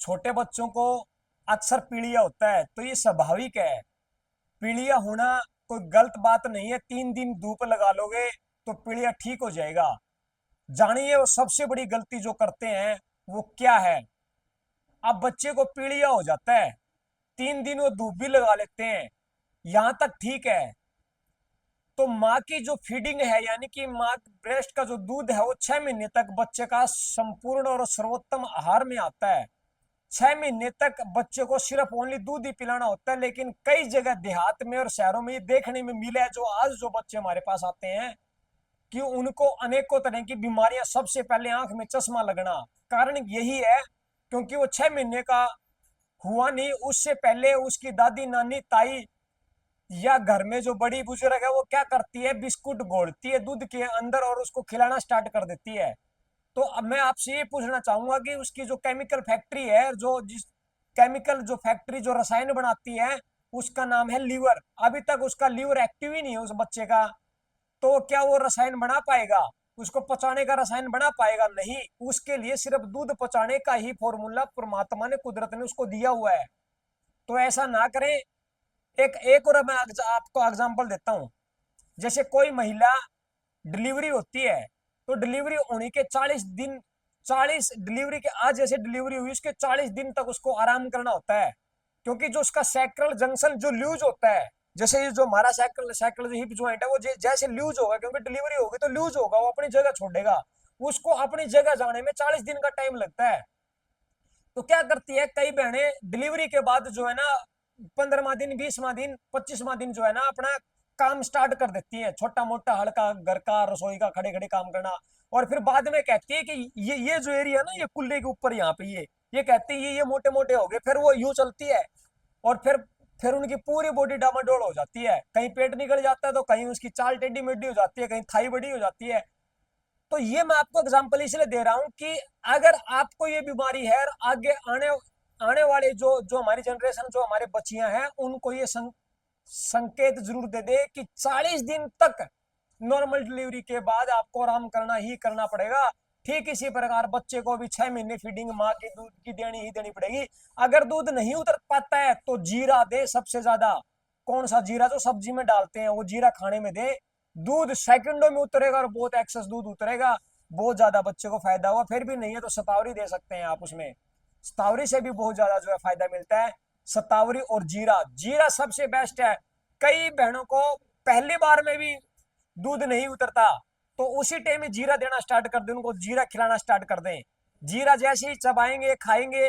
छोटे बच्चों को अक्सर पीलिया होता है, तो ये स्वाभाविक है। पीलिया होना कोई गलत बात नहीं है। 3 दिन धूप लगा लोगे तो पीलिया ठीक हो जाएगा। जानिए वो सबसे बड़ी गलती जो करते हैं वो क्या है। अब बच्चे को पीलिया हो जाता है, 3 दिन वो धूप भी लगा लेते हैं, यहां तक ठीक है। तो माँ की जो फीडिंग है, यानी कि माँ ब्रेस्ट का जो दूध है, वो 6 महीने तक बच्चे का संपूर्ण और सर्वोत्तम आहार में आता है। 6 महीने तक बच्चे को सिर्फ ओनली दूध ही पिलाना होता है। लेकिन कई जगह देहात में और शहरों में ये देखने में मिला है, जो आज जो बच्चे हमारे पास आते हैं कि उनको अनेकों तरह की बीमारियां, सबसे पहले आंख में चश्मा लगना, कारण यही है क्योंकि वो 6 महीने का हुआ नहीं। उससे पहले उसकी दादी नानी ताई या घर में जो बड़ी बुजुर्ग है वो क्या करती है, बिस्कुट घोलती है दूध के अंदर और उसको खिलाना स्टार्ट कर देती है। तो अब मैं आपसे ये पूछना चाहूंगा कि उसकी जो केमिकल फैक्ट्री है, जो जिस केमिकल जो फैक्ट्री जो रसायन बनाती है, उसका नाम है लीवर। अभी तक उसका लीवर एक्टिव ही नहीं है उस बच्चे का। तो क्या वो रसायन बना पाएगा? उसको पचाने का रसायन बना पाएगा? नहीं। उसके लिए सिर्फ दूध पचाने का ही फॉर्मूला परमात्मा ने, कुदरत ने उसको दिया हुआ है। तो ऐसा ना करें। एक एक और मैं आपको एग्जांपल देता हूं। जैसे कोई महिला डिलीवरी होती है, तो डिलीवरी होने के 40 दिन, 40 डिलीवरी के आज जैसे डिलीवरी हुई उसके 40 दिन तक उसको आराम करना होता है। क्योंकि जो उसका सैक्रल जंक्शन जो लूज होता है, जैसे ये जो हमारा सैक्रल सैक्रल जो हिप जॉइंट है वो जैसे लूज होगा, क्योंकि डिलीवरी होगी तो लूज होगा, वो अपनी जगह छोड़ेगा। उसको अपनी जगह जाने में 40 दिन का टाइम लगता है। तो क्या करती है कई बहनें डिलीवरी के बाद जो है ना, 15वां दिन, 20वां दिन, 25वां दिन जो है ना, अपना काम स्टार्ट कर देती है, छोटा मोटा हल्का घर का रसोई का खड़े खड़े काम करना। और फिर बाद में कहती है कि ये जो एरिया ना, ये कुल्ले के ऊपर यहाँ पे ये कहती है ये मोटे मोटे हो गए। फिर वो यूं चलती है और फिर उनकी पूरी बॉडी डामाडोल हो जाती है। कहीं पेट निकल जाता है तो कहीं उसकी चाल टेढ़ी मेढ़ी हो जाती है, कहीं थाई बड़ी हो जाती है। तो ये मैं आपको एग्जांपल इसलिए दे रहा हूं कि अगर आपको ये बीमारी है और आगे आने आने वाले जो जो हमारी जनरेशन, जो हमारे बच्चियां हैं, उनको ये संकेत जरूर दे दे कि 40 दिन तक नॉर्मल डिलीवरी के बाद आपको आराम करना ही करना पड़ेगा। ठीक इसी प्रकार बच्चे को भी 6 महीने फीडिंग माँ की दूध की देनी ही देनी पड़ेगी। अगर दूध नहीं उतर पाता है तो जीरा दे, सबसे ज्यादा कौन सा जीरा जो सब्जी में डालते हैं वो जीरा खाने में दे। दूध सेकंडों में उतरेगा और बहुत एक्सेस दूध उतरेगा, बहुत ज्यादा बच्चे को फायदा होगा। फिर भी नहीं है तो शतावरी दे सकते हैं आप उसमें। शतावरी से भी बहुत ज्यादा जो है फायदा मिलता है। शतावरी और जीरा, जीरा सबसे बेस्ट है। कई बहनों को पहली बार में भी दूध नहीं उतरता, तो उसी टाइम में जीरा देना स्टार्ट कर दें, उनको जीरा खिलाना स्टार्ट कर दें। जीरा जैसे ही चबाएंगे खाएंगे